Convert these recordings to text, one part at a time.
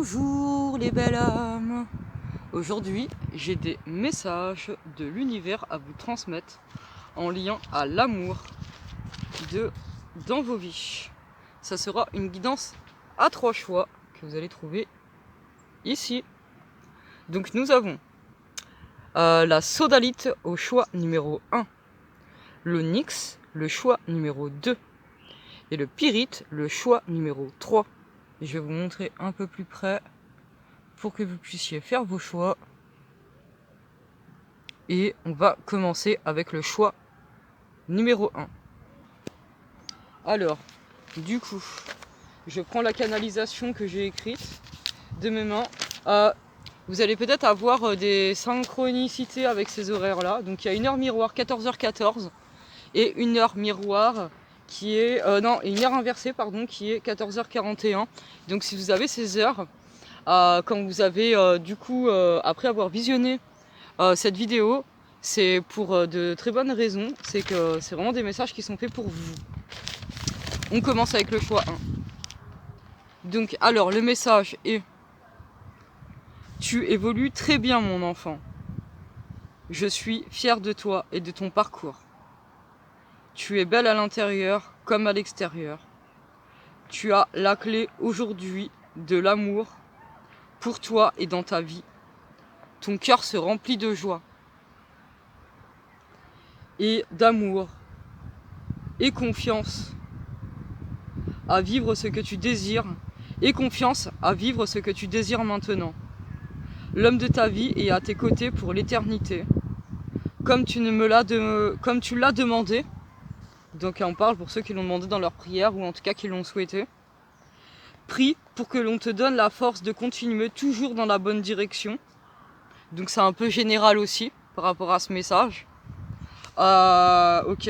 Bonjour les belles âmes. Aujourd'hui, j'ai des messages de l'univers à vous transmettre en lien à l'amour dans vos vies. Ça sera une guidance à 3 choix que vous allez trouver ici. Donc nous avons la sodalite au choix numéro 1, l'onyx, le choix numéro 2, et le pyrite, le choix numéro 3. Et je vais vous montrer un peu plus près pour que vous puissiez faire vos choix. Et on va commencer avec le choix numéro 1. Alors, du coup, je prends la canalisation que j'ai écrite de mes mains. Vous allez peut-être avoir des synchronicités avec ces horaires-là. Donc il y a une heure miroir 14h14 et une heure miroir qui est... une heure inversée, pardon, qui est 14h41. Donc si vous avez ces heures, quand vous avez, après avoir visionné cette vidéo, c'est pour de très bonnes raisons. C'est que c'est vraiment des messages qui sont faits pour vous. On commence avec le choix 1. Donc, alors, le message est: tu évolues très bien, mon enfant. Je suis fière de toi et de ton parcours. Tu es belle à l'intérieur comme à l'extérieur. Tu as la clé aujourd'hui de l'amour pour toi et dans ta vie. Ton cœur se remplit de joie et d'amour et confiance à vivre ce que tu désires et confiance à vivre ce que tu désires maintenant. L'homme de ta vie est à tes côtés pour l'éternité, comme tu l'as demandé. Donc on parle pour ceux qui l'ont demandé dans leur prière ou en tout cas qui l'ont souhaité. Prie pour que l'on te donne la force de continuer toujours dans la bonne direction. Donc c'est un peu général aussi par rapport à ce message. Ok.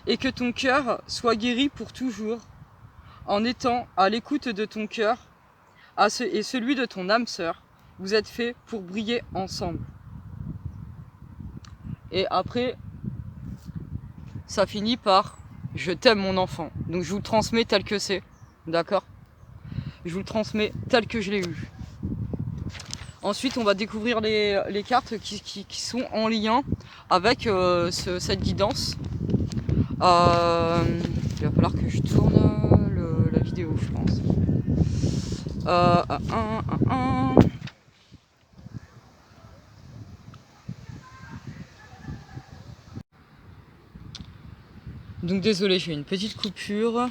Et que ton cœur soit guéri pour toujours en étant à l'écoute de ton cœur et celui de ton âme sœur. Vous êtes faits pour briller ensemble. Et après, ça finit par « Je t'aime mon enfant ». Donc je vous le transmets tel que c'est, d'accord? Je vous le transmets tel que je l'ai eu. Ensuite, on va découvrir les cartes qui sont en lien avec cette guidance. Il va falloir que je tourne la vidéo, je pense. Donc désolé, j'ai une petite coupure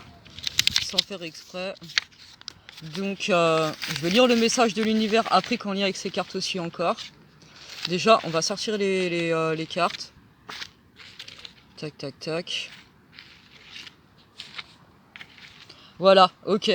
sans faire exprès. Donc je vais lire le message de l'univers après qu'en lien avec ces cartes aussi encore. Déjà, on va sortir les cartes. Tac, tac, tac. Voilà, ok.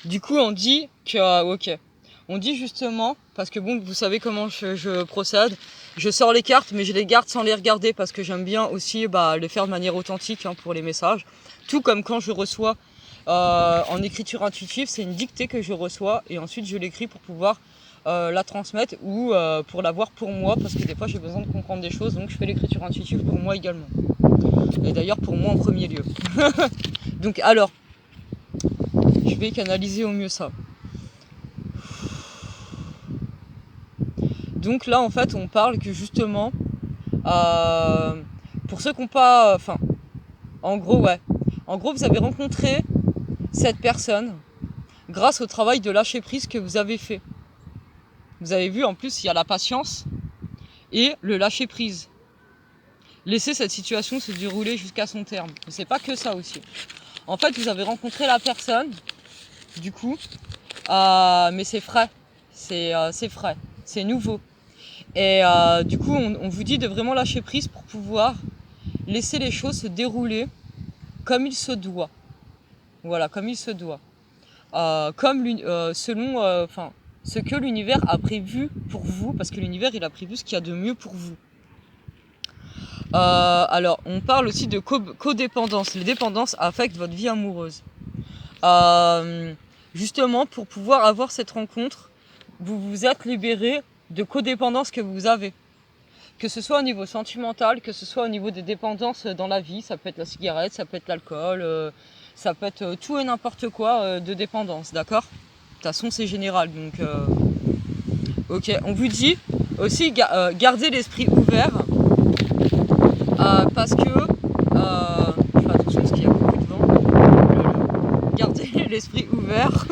Du coup, on dit que... ok. On dit justement, parce que bon, vous savez comment je procède. Je sors les cartes, mais je les garde sans les regarder parce que j'aime bien aussi le faire de manière authentique pour les messages. Tout comme quand je reçois en écriture intuitive, c'est une dictée que je reçois et ensuite je l'écris pour pouvoir la transmettre ou pour l'avoir pour moi parce que des fois j'ai besoin de comprendre des choses, donc je fais l'écriture intuitive pour moi également. Et d'ailleurs pour moi en premier lieu. Donc alors, je vais canaliser au mieux ça. Donc là en fait on parle que justement pour ceux qui n'ont pas... en gros vous avez rencontré cette personne grâce au travail de lâcher prise que vous avez fait. Vous avez vu en plus il y a la patience et le lâcher prise. Laisser cette situation se dérouler jusqu'à son terme. Mais c'est pas que ça aussi. En fait vous avez rencontré la personne du coup mais c'est frais. C'est frais. C'est nouveau. Et du coup, on vous dit de vraiment lâcher prise pour pouvoir laisser les choses se dérouler comme il se doit. Voilà, comme il se doit. Selon ce que l'univers a prévu pour vous, parce que l'univers, il a prévu ce qu'il y a de mieux pour vous. Alors, on parle aussi de codépendance. Les dépendances affectent votre vie amoureuse. Justement, pour pouvoir avoir cette rencontre, vous vous êtes libéré de codépendance que vous avez. Que ce soit au niveau sentimental, que ce soit au niveau des dépendances dans la vie, ça peut être la cigarette, ça peut être l'alcool, Ça peut être tout et n'importe quoi de dépendance, d'accord? De toute façon, c'est général, donc... Ok, on vous dit aussi gardez l'esprit ouvert parce que... je fais attention parce qu'il y a beaucoup de vent. Gardez l'esprit ouvert.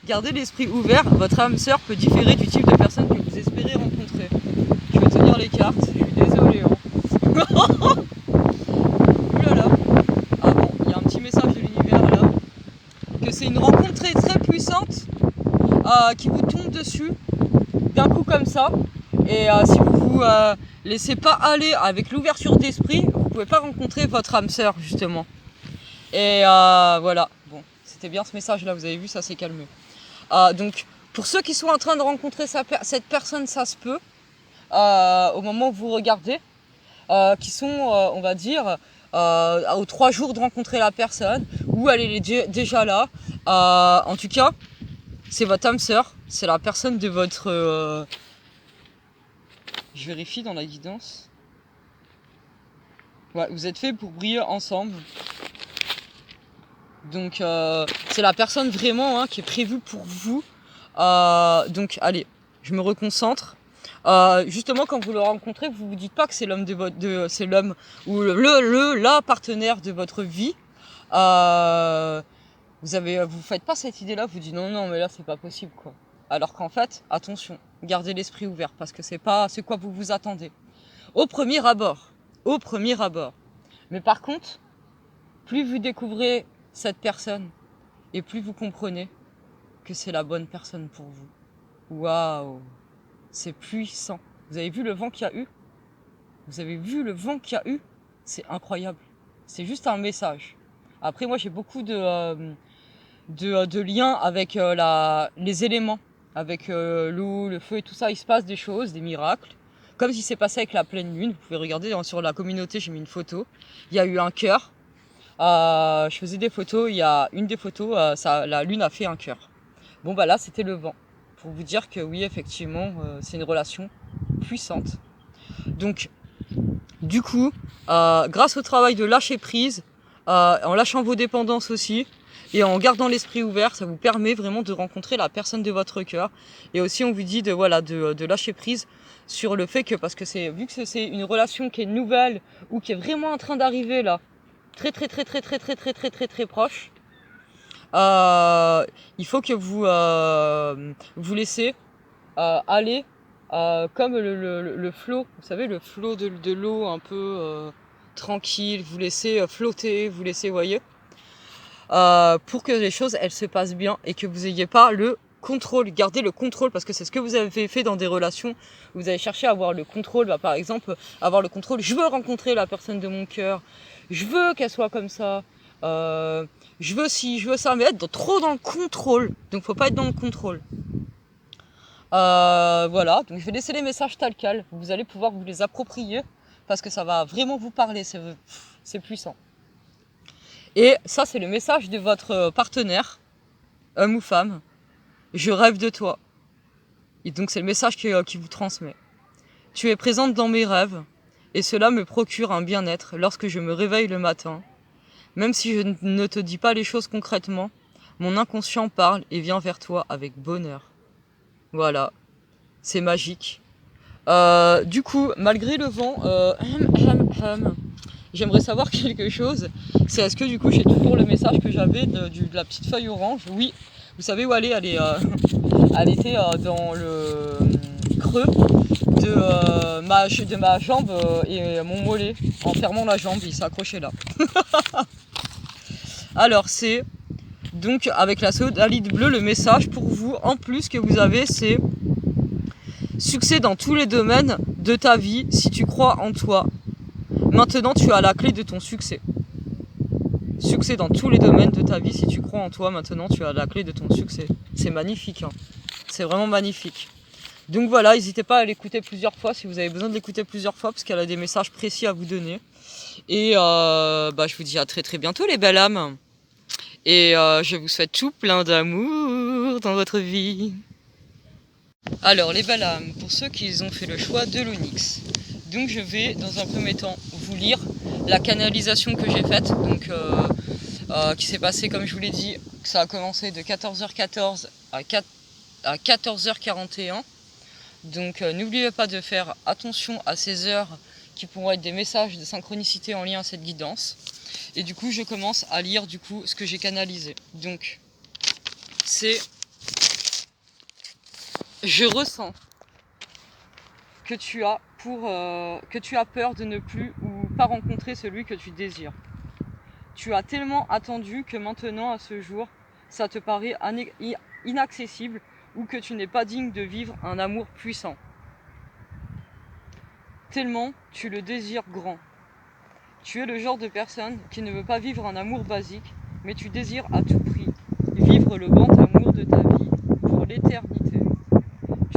Gardez l'esprit ouvert, votre âme sœur peut différer du type de personne que vous espérez rencontrer. Je vais tenir les cartes, je suis désolé. Hein. Oulala. Ah bon, il y a un petit message de l'univers là. Que c'est une rencontre très très puissante qui vous tombe dessus d'un coup comme ça. Et si vous vous laissez pas aller avec l'ouverture d'esprit, vous pouvez pas rencontrer votre âme sœur justement. Et voilà. Bon, c'était bien ce message là, vous avez vu, ça s'est calmé. Donc, pour ceux qui sont en train de rencontrer cette personne, ça se peut, au moment où vous regardez, qui sont, on va dire, aux 3 jours de rencontrer la personne, ou elle est déjà là. En tout cas, c'est votre âme sœur, c'est la personne de votre... Je vérifie dans la guidance. Ouais, vous êtes faits pour briller ensemble. Donc c'est la personne vraiment qui est prévue pour vous. Donc allez, je me reconcentre. Justement, quand vous le rencontrez, vous vous dites pas que c'est l'homme c'est l'homme ou la partenaire de votre vie. Vous faites pas cette idée-là. Vous dites non, mais là c'est pas possible quoi. Alors qu'en fait, attention, gardez l'esprit ouvert parce que c'est pas ce quoi vous vous attendez. Au premier abord. Mais par contre, plus vous découvrez cette personne et plus vous comprenez que c'est la bonne personne pour vous. Waouh, c'est puissant. Vous avez vu le vent qu'il y a eu? C'est incroyable. C'est juste un message. Après, moi, j'ai beaucoup de liens avec les éléments, avec l'eau, le feu et tout ça. Il se passe des choses, des miracles. Comme si c'est passé avec la pleine lune. Vous pouvez regarder sur la communauté, j'ai mis une photo. Il y a eu un cœur. Je faisais des photos, il y a une des photos, la lune a fait un cœur. Bon bah là c'était le vent, pour vous dire que oui effectivement c'est une relation puissante. Donc du coup, grâce au travail de lâcher prise, en lâchant vos dépendances aussi, et en gardant l'esprit ouvert, ça vous permet vraiment de rencontrer la personne de votre cœur. Et aussi on vous dit de lâcher prise sur le fait que, parce que vu que c'est une relation qui est nouvelle, ou qui est vraiment en train d'arriver là, très proche, il faut que vous vous laissez aller comme le flot, vous savez le flot de l'eau un peu tranquille, vous laissez flotter, vous laissez, voyez, pour que les choses elles se passent bien et que vous ayez pas le contrôle, gardez le contrôle parce que c'est ce que vous avez fait dans des relations, vous avez cherché à avoir le contrôle, par exemple avoir le contrôle, je veux rencontrer la personne de mon cœur, je veux qu'elle soit comme ça, je veux ci, je veux ça, mais être trop dans le contrôle, donc faut pas être dans le contrôle. Voilà, donc je vais laisser les messages tels quels, vous allez pouvoir vous les approprier parce que ça va vraiment vous parler, c'est puissant. Et ça c'est le message de votre partenaire, homme ou femme. Je rêve de toi. Et donc c'est le message qui vous transmet. Tu es présente dans mes rêves, et cela me procure un bien-être lorsque je me réveille le matin. Même si je ne te dis pas les choses concrètement, mon inconscient parle et vient vers toi avec bonheur. Voilà, c'est magique. Du coup, malgré le vent, j'aimerais savoir quelque chose. C'est est-ce que du coup j'ai toujours le message que j'avais de la petite feuille orange? Oui. Vous savez où elle est? Elle était dans le creux de ma jambe et mon mollet. En fermant la jambe, il s'est accroché là. Alors c'est donc avec la sodalite bleue, le message pour vous en plus que vous avez, c'est succès dans tous les domaines de ta vie si tu crois en toi. Maintenant tu as la clé de ton succès. Succès dans tous les domaines de ta vie si tu crois en toi. Maintenant tu as la clé de ton succès. C'est magnifique, hein. C'est vraiment magnifique. Donc voilà, n'hésitez pas à l'écouter plusieurs fois si vous avez besoin de l'écouter plusieurs fois parce qu'elle a des messages précis à vous donner. Et je vous dis à très bientôt les belles âmes. Et je vous souhaite tout plein d'amour dans votre vie. Alors les belles âmes, pour ceux qui ont fait le choix de l'Onyx, donc je vais dans un premier temps vous lire la canalisation que j'ai faite. Donc qui s'est passé, comme je vous l'ai dit, ça a commencé de 14h14 à 14h41. Donc n'oubliez pas de faire attention à ces heures qui pourront être des messages de synchronicité en lien à cette guidance. Et du coup, je commence à lire du coup ce que j'ai canalisé. Donc, c'est... Je ressens que tu as peur de ne plus ou pas rencontrer celui que tu désires. Tu as tellement attendu que maintenant, à ce jour, ça te paraît inaccessible ou que tu n'es pas digne de vivre un amour puissant. Tellement tu le désires grand. Tu es le genre de personne qui ne veut pas vivre un amour basique, mais tu désires à tout prix vivre le grand amour de ta vie pour l'éternité.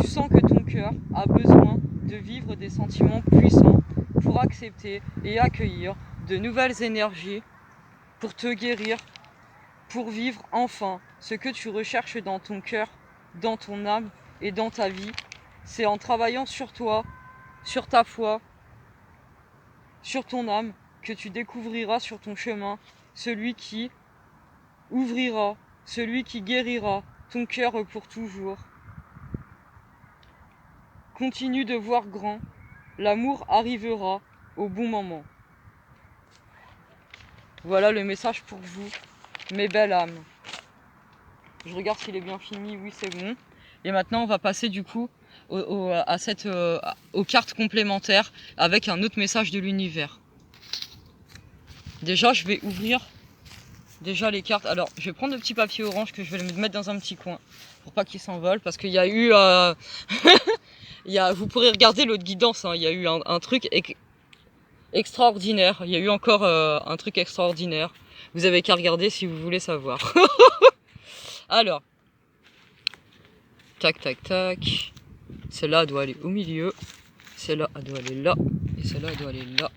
Tu sens que ton cœur a besoin de vivre des sentiments puissants pour accepter et accueillir de nouvelles énergies, pour te guérir, pour vivre enfin ce que tu recherches dans ton cœur, dans ton âme et dans ta vie. C'est en travaillant sur toi, sur ta foi, sur ton âme, que tu découvriras sur ton chemin celui qui ouvrira, celui qui guérira ton cœur pour toujours. Continue de voir grand, l'amour arrivera au bon moment. Voilà le message pour vous, mes belles âmes. Je regarde s'il est bien fini, oui c'est bon. Et maintenant on va passer du coup aux cartes complémentaires avec un autre message de l'univers. Déjà je vais ouvrir les cartes. Alors je vais prendre le petit papier orange que je vais le mettre dans un petit coin pour pas qu'il s'envole, parce qu'il y a eu vous pourrez regarder l'autre guidance, hein, il y a eu un truc extraordinaire. Il y a eu encore un truc extraordinaire. Vous avez qu'à regarder si vous voulez savoir. Alors, tac, tac, tac. Celle-là doit aller au milieu. Celle-là, elle doit aller là. Et celle-là, elle doit aller là.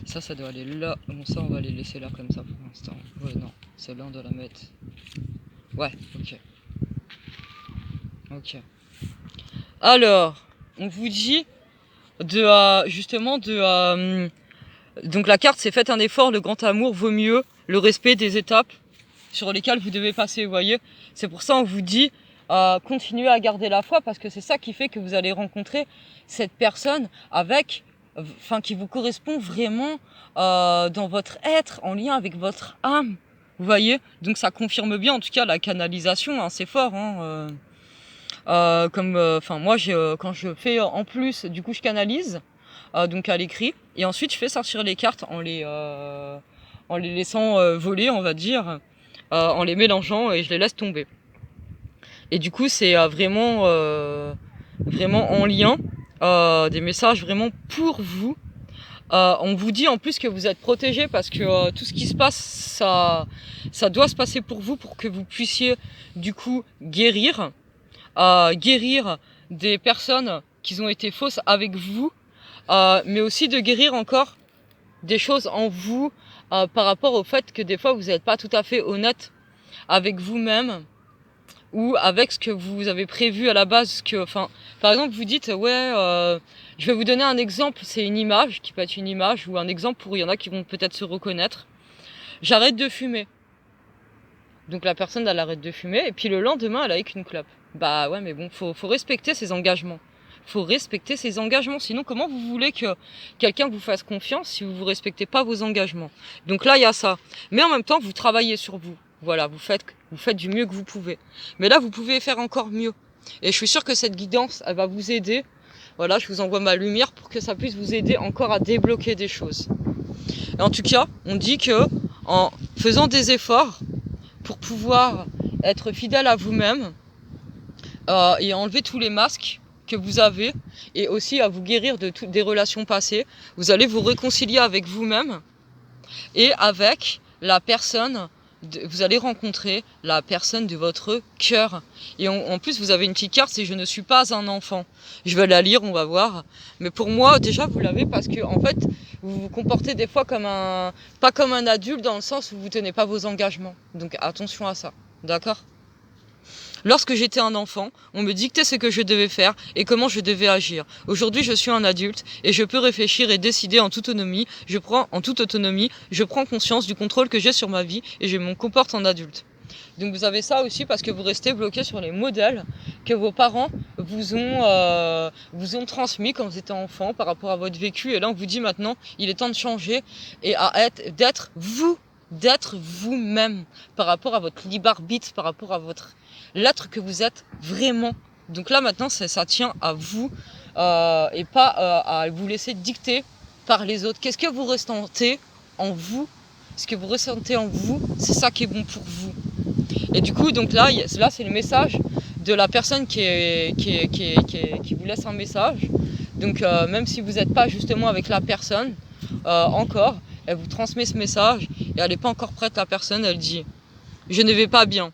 Ça doit aller là. Bon, ça, on va les laisser là comme ça pour l'instant. Ouais, non. Celle-là, on doit la mettre. Ouais, ok. Ok. Alors, on vous dit donc la carte, c'est faites un effort, le grand amour vaut mieux le respect des étapes sur lesquelles vous devez passer, vous voyez. C'est pour ça on vous dit continuez à garder la foi, parce que c'est ça qui fait que vous allez rencontrer cette personne qui vous correspond vraiment dans votre être, en lien avec votre âme, vous voyez. Donc ça confirme bien, en tout cas la canalisation, hein, c'est fort, hein, moi quand je fais en plus, du coup je canalise donc à l'écrit, et ensuite je fais sortir les cartes en les laissant voler, on va dire, en les mélangeant, et je les laisse tomber. Et du coup c'est vraiment en lien, des messages vraiment pour vous. On vous dit en plus que vous êtes protégés, parce que tout ce qui se passe, ça doit se passer pour vous, pour que vous puissiez du coup guérir des personnes qui ont été fausses avec vous, mais aussi de guérir encore des choses en vous, par rapport au fait que des fois vous n'êtes pas tout à fait honnête avec vous-même ou avec ce que vous avez prévu à la base. Par exemple, vous dites je vais vous donner un exemple, c'est une image qui peut être une image, ou un exemple pour il y en a qui vont peut-être se reconnaître. J'arrête de fumer. Donc la personne, elle arrête de fumer, et puis le lendemain elle a avec une clope. Bah ouais, mais bon, faut respecter ses engagements. Faut respecter ses engagements, sinon comment vous voulez que quelqu'un vous fasse confiance si vous respectez pas vos engagements? Donc là il y a ça, mais en même temps vous travaillez sur vous. Voilà, vous faites du mieux que vous pouvez. Mais là vous pouvez faire encore mieux. Et je suis sûre que cette guidance, elle va vous aider. Voilà, je vous envoie ma lumière pour que ça puisse vous aider encore à débloquer des choses. Et en tout cas, on dit que en faisant des efforts pour pouvoir être fidèle à vous-même, et enlever tous les masques que vous avez, et aussi à vous guérir de toutes des relations passées, vous allez vous réconcilier avec vous-même et avec la personne, vous allez rencontrer la personne de votre cœur. Et en plus vous avez une petite carte, c'est je ne suis pas un enfant. Je vais la lire, on va voir. Mais pour moi déjà vous l'avez, parce que en fait vous vous comportez des fois pas comme un adulte, dans le sens où vous tenez pas vos engagements. Donc attention à ça, d'accord? Lorsque j'étais un enfant, on me dictait ce que je devais faire et comment je devais agir. Aujourd'hui, je suis un adulte et je peux réfléchir et décider en toute autonomie. Je prends conscience du contrôle que j'ai sur ma vie et je me comporte en adulte. Donc vous avez ça aussi parce que vous restez bloqué sur les modèles que vos parents vous ont transmis quand vous étiez enfant par rapport à votre vécu. Et là, on vous dit maintenant, il est temps de changer et d'être vous-même par rapport à votre libre arbitre, par rapport à l'être que vous êtes vraiment. Donc là, maintenant, ça tient à vous et pas à vous laisser dicter par les autres. Qu'est-ce que vous ressentez en vous? Ce que vous ressentez en vous, c'est ça qui est bon pour vous. Et du coup, donc là c'est le message de la personne qui vous laisse un message. Donc même si vous n'êtes pas justement avec la personne encore, elle vous transmet ce message et elle n'est pas encore prête, la personne, elle dit « Je ne vais pas bien,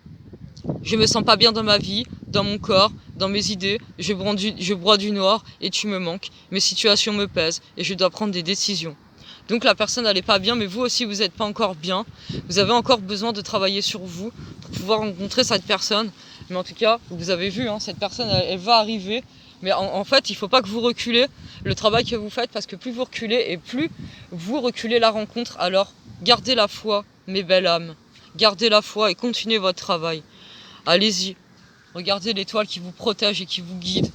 je me sens pas bien dans ma vie, dans mon corps, dans mes idées, je broie du noir et tu me manques, mes situations me pèsent et je dois prendre des décisions. » Donc la personne elle n'est pas bien, mais vous aussi vous n'êtes pas encore bien. Vous avez encore besoin de travailler sur vous pour pouvoir rencontrer cette personne. Mais en tout cas, vous avez vu, hein, cette personne elle va arriver. Mais en fait, il ne faut pas que vous reculez le travail que vous faites, parce que plus vous reculez et plus vous reculez la rencontre. Alors gardez la foi, mes belles âmes. Gardez la foi et continuez votre travail. Allez-y. Regardez l'étoile qui vous protège et qui vous guide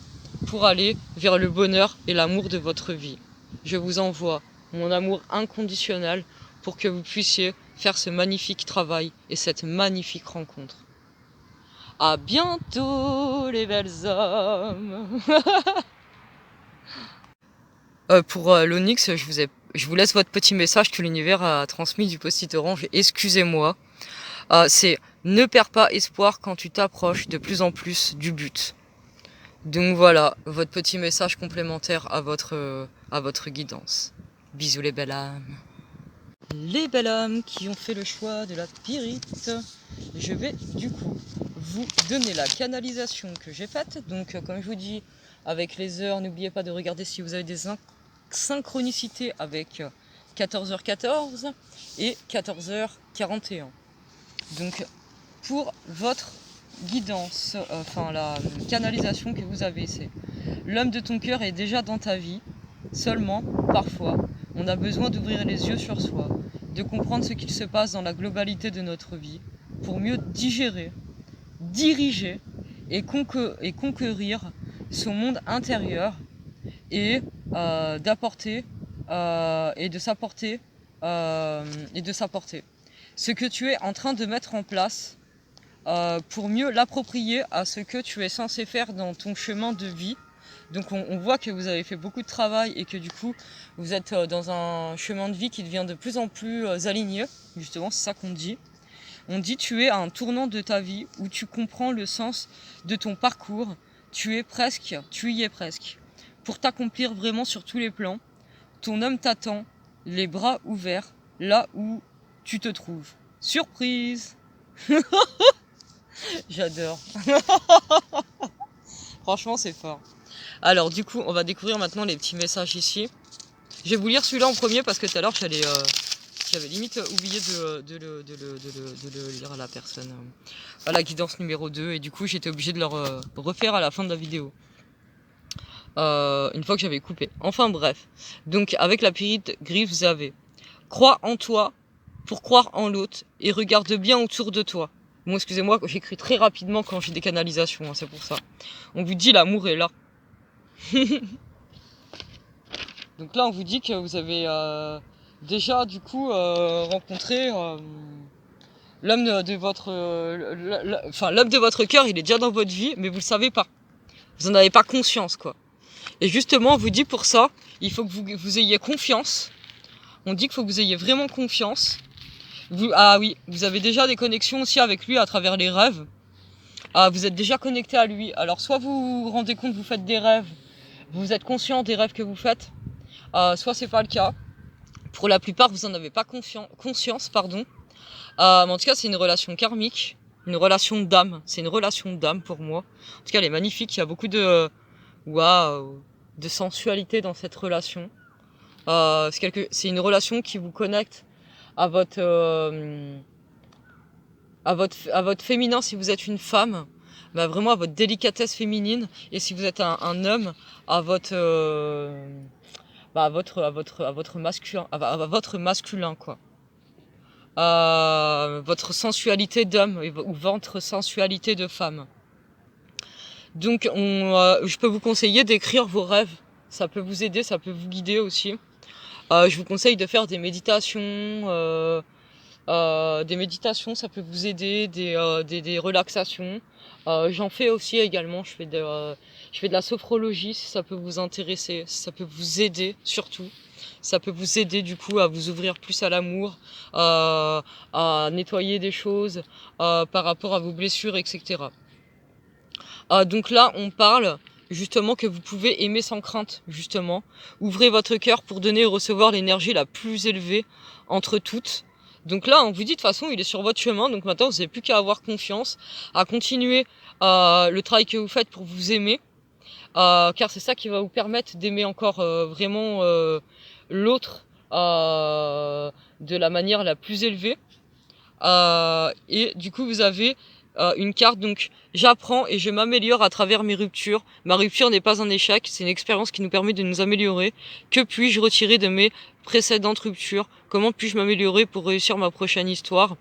pour aller vers le bonheur et l'amour de votre vie. Je vous envoie mon amour inconditionnel pour que vous puissiez faire ce magnifique travail et cette magnifique rencontre. À bientôt les belles âmes. Pour l'Onyx, je vous laisse votre petit message que l'univers a transmis du post-it orange. Excusez-moi. C'est ne perds pas espoir quand tu t'approches de plus en plus du but. Donc voilà, votre petit message complémentaire à votre guidance. Bisous les belles âmes. Les belles âmes qui ont fait le choix de la pyrite, je vais du coup vous donner la canalisation que j'ai faite. Donc comme je vous dis, avec les heures, n'oubliez pas de regarder si vous avez des synchronicités avec 14h14 et 14h41. Donc pour votre guidance, la canalisation que vous avez, c'est l'homme de ton cœur est déjà dans ta vie. Seulement, parfois, on a besoin d'ouvrir les yeux sur soi, de comprendre ce qu'il se passe dans la globalité de notre vie, pour mieux digérer, diriger et conquérir son monde intérieur et d'apporter et de s'apporter ce que tu es en train de mettre en place pour mieux l'approprier à ce que tu es censé faire dans ton chemin de vie. Donc on voit que vous avez fait beaucoup de travail et que du coup vous êtes dans un chemin de vie qui devient de plus en plus aligné. Justement, c'est ça qu'on dit. On dit tu es à un tournant de ta vie où tu comprends le sens de ton parcours. Tu y es presque. Pour t'accomplir vraiment sur tous les plans, ton homme t'attend, les bras ouverts, là où tu te trouves. Surprise. J'adore. Franchement, c'est fort. Alors du coup, on va découvrir maintenant les petits messages ici. Je vais vous lire celui-là en premier parce que tout à l'heure, j'avais limite oublié de le lire à la personne. À la guidance numéro 2. Et du coup, j'étais obligé de le refaire à la fin de la vidéo. Une fois que j'avais coupé. Enfin bref. Donc avec la pyrite grise, vous avez « Crois en toi pour croire en l'autre et regarde bien autour de toi ». Bon, excusez-moi, j'écris très rapidement quand j'ai des canalisations, hein, c'est pour ça. On vous dit l'amour est là. Donc là, on vous dit que vous avez déjà, du coup, rencontré l'homme de votre... l'homme de votre cœur, il est déjà dans votre vie, mais vous le savez pas. Vous en avez pas conscience, quoi. Et justement, on vous dit pour ça, il faut que vous ayez confiance. On dit qu'il faut que vous ayez vraiment confiance. Ah oui, vous avez déjà des connexions aussi avec lui à travers les rêves. Vous êtes déjà connecté à lui. Alors soit vous vous rendez compte que vous faites des rêves, vous êtes conscient des rêves que vous faites, soit c'est pas le cas. Pour la plupart, vous en avez pas conscience, pardon. Mais en tout cas, c'est une relation karmique, une relation d'âme. C'est une relation d'âme pour moi. En tout cas, elle est magnifique. Il y a beaucoup de sensualité dans cette relation. C'est une relation qui vous connecte à votre féminin si vous êtes une femme, bah, vraiment à votre délicatesse féminine, et si vous êtes un homme, à votre à votre masculin, à votre masculin, quoi. Votre sensualité d'homme ou votre sensualité de femme. Donc je peux vous conseiller d'écrire vos rêves, ça peut vous aider, ça peut vous guider aussi. Je vous conseille de faire des méditations, ça peut vous aider, des relaxations. J'en fais aussi également, je fais de la sophrologie si ça peut vous intéresser, si ça peut vous aider surtout. Ça peut vous aider du coup à vous ouvrir plus à l'amour, à nettoyer des choses par rapport à vos blessures, etc. Donc là, on parle justement que vous pouvez aimer sans crainte, justement. Ouvrez votre cœur pour donner et recevoir l'énergie la plus élevée entre toutes. Donc là, on vous dit de toute façon, il est sur votre chemin. Donc maintenant, vous n'avez plus qu'à avoir confiance, à continuer le travail que vous faites pour vous aimer. Car c'est ça qui va vous permettre d'aimer encore vraiment l'autre de la manière la plus élevée. Et du coup, vous avez une carte, donc j'apprends et je m'améliore à travers mes ruptures. Ma rupture n'est pas un échec, c'est une expérience qui nous permet de nous améliorer. Que puis-je retirer de mes précédentes ruptures? Comment puis-je m'améliorer pour réussir ma prochaine histoire?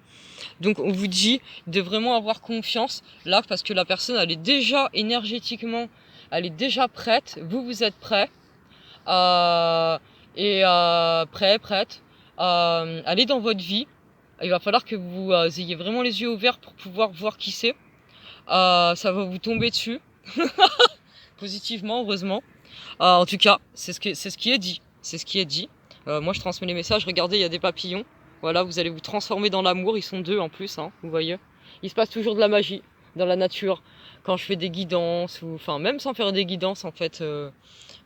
Donc on vous dit de vraiment avoir confiance là, parce que la personne, elle est déjà énergétiquement, elle est déjà prête. Vous êtes prêt prête. Elle est dans votre vie. Il va falloir que vous ayez vraiment les yeux ouverts pour pouvoir voir qui c'est. Ça va vous tomber dessus. Positivement, heureusement. En tout cas, c'est ce qui est dit. C'est ce qui est dit. Moi, je transmets les messages. Regardez, il y a des papillons. Voilà, vous allez vous transformer dans l'amour. Ils sont 2 en plus, hein, vous voyez. Il se passe toujours de la magie dans la nature. Quand je fais des guidances, ou enfin, même sans faire des guidances, en fait,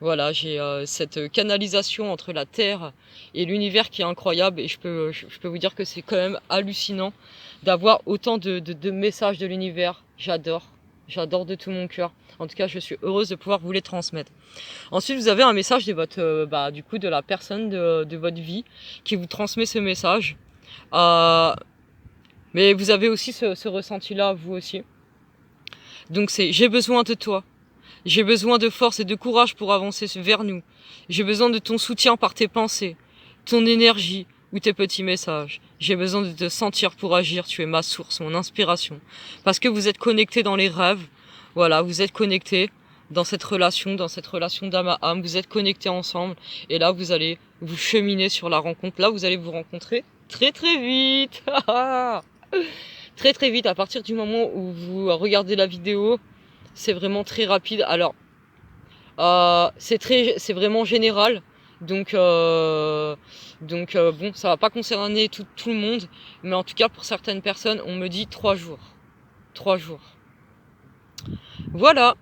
voilà, j'ai cette canalisation entre la Terre et l'univers qui est incroyable. Et je peux vous dire que c'est quand même hallucinant d'avoir autant de messages de l'univers. J'adore de tout mon cœur. En tout cas, je suis heureuse de pouvoir vous les transmettre. Ensuite, vous avez un message de votre, du coup, de la personne de votre vie qui vous transmet ce message. Mais vous avez aussi ce ressenti-là, vous aussi. Donc c'est: j'ai besoin de toi. J'ai besoin de force et de courage pour avancer vers nous. J'ai besoin de ton soutien par tes pensées, ton énergie ou tes petits messages. J'ai besoin de te sentir pour agir. Tu es ma source, mon inspiration. Parce que vous êtes connectés dans les rêves. Voilà, vous êtes connectés dans cette relation d'âme à âme. Vous êtes connectés ensemble. Et là, vous allez vous cheminer sur la rencontre. Là, vous allez vous rencontrer très très vite. Très très vite, à partir du moment où vous regardez la vidéo. C'est vraiment très rapide. Alors, c'est vraiment général. Donc bon, ça va pas concerner tout le monde. Mais en tout cas, pour certaines personnes, on me dit 3 jours. 3 jours. Voilà.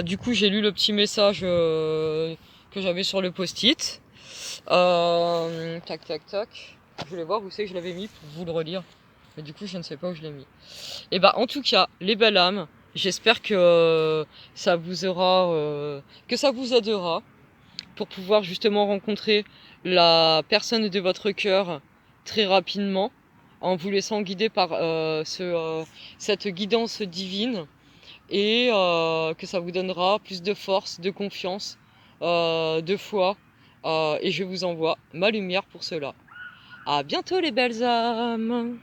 Du coup, j'ai lu le petit message que j'avais sur le post-it. Tac, tac, tac. Je voulais voir où c'est que je l'avais mis pour vous le relire. Mais du coup, je ne sais pas où je l'ai mis. Et bah, en tout cas, les belles âmes, j'espère que ça vous aidera pour pouvoir justement rencontrer la personne de votre cœur très rapidement, en vous laissant guider par cette guidance divine, et que ça vous donnera plus de force, de confiance, de foi, et je vous envoie ma lumière pour cela. À bientôt les belles âmes!